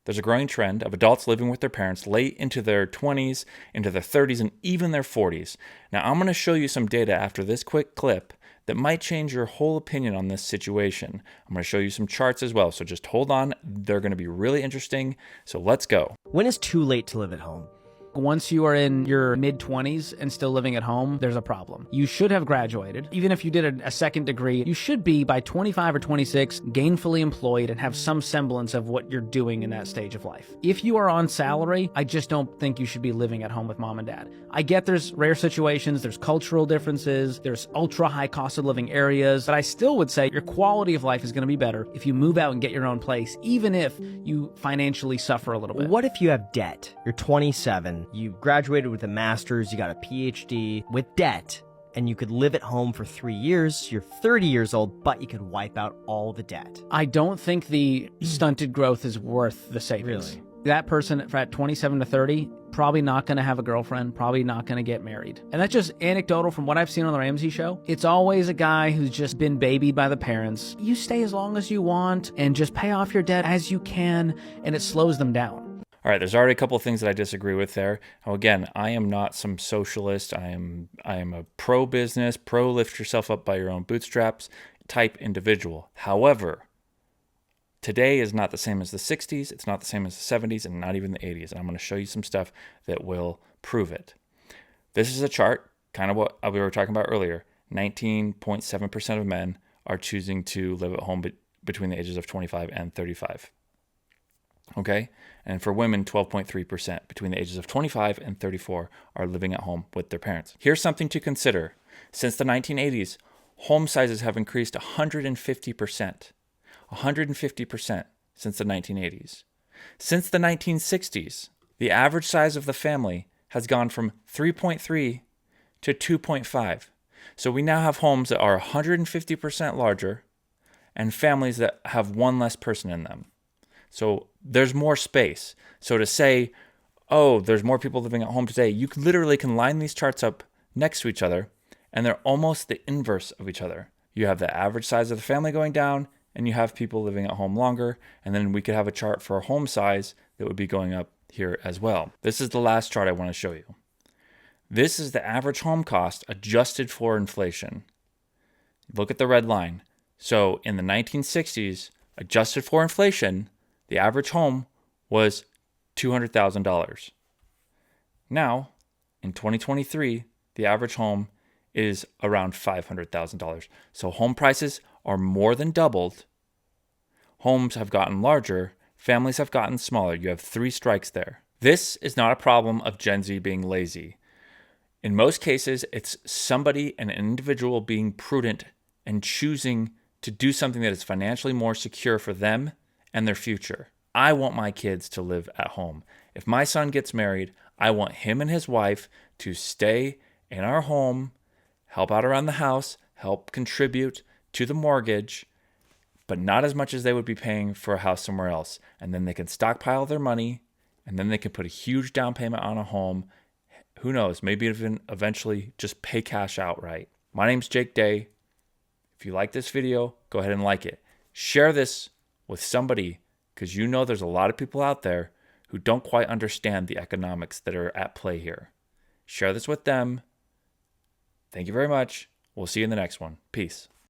There's a growing trend of adults living with their parents late into their 20s, into their 30s, and even their 40s. Now, I'm going to show you some data after this quick clip that might change your whole opinion on this situation. I'm going to show you some charts as well, so just hold on. They're going to be really interesting, so let's go. When is too late to live at home? Once you are in your mid-20s and still living at home, there's a problem. You should have graduated. Even if you did a second degree, you should be, by 25 or 26, gainfully employed and have some semblance of what you're doing in that stage of life. If you are on salary, I just don't think you should be living at home with mom and dad. I get there's rare situations, there's cultural differences, there's ultra-high cost of living areas, but I still would say your quality of life is going to be better if you move out and get your own place, even if you financially suffer a little bit. What if you have debt? You're 27. You graduated with a master's, you got a PhD with debt, and you could live at home for 3 years. You're 30 years old, but you could wipe out all the debt. I don't think the stunted growth is worth the savings. Really? That person at 27 to 30, probably not going to have a girlfriend, probably not going to get married. And that's just anecdotal from what I've seen on the Ramsey Show. It's always a guy who's just been babied by the parents. You stay as long as you want and just pay off your debt as you can, and it slows them down. All right, there's already a couple of things that I disagree with there. Now, again, I am not some socialist. I am a pro-business, pro-lift yourself up by your own bootstraps type individual. However, today is not the same as the 60s. It's not the same as the 70s and not even the 80s. And I'm going to show you some stuff that will prove it. This is a chart, kind of what we were talking about earlier. 19.7% of men are choosing to live at home between the ages of 25 and 35. Okay? And for women, 12.3% between the ages of 25 and 34 are living at home with their parents. Here's something to consider. Since the 1980s, home sizes have increased 150%. 150% since the 1980s. Since the 1960s, the average size of the family has gone from 3.3 to 2.5. So we now have homes that are 150% larger and families that have one less person in them. So there's more space. So to say, oh, there's more people living at home today, you literally can line these charts up next to each other, and they're almost the inverse of each other. You have the average size of the family going down, and you have people living at home longer, and then we could have a chart for a home size that would be going up here as well. This is the last chart I want to show you. This is the average home cost adjusted for inflation. Look at the red line. So in the 1960s, adjusted for inflation, the average home was $200,000. Now, in 2023, the average home is around $500,000. So home prices are more than doubled. Homes have gotten larger. Families have gotten smaller. You have 3 strikes there. This is not a problem of Gen Z being lazy. In most cases, it's somebody, an individual, being prudent and choosing to do something that is financially more secure for them and their future. I want my kids to live at home. If my son gets married, I want him and his wife to stay in our home, help out around the house, help contribute to the mortgage, but not as much as they would be paying for a house somewhere else. And then they can stockpile their money, and then they can put a huge down payment on a home. Who knows, maybe even eventually just pay cash outright. My name's Jake Day. If you like this video, go ahead and like it. Share this with somebody, because you know there's a lot of people out there who don't quite understand the economics that are at play here. Share this with them. Thank you very much. We'll see you in the next one. Peace.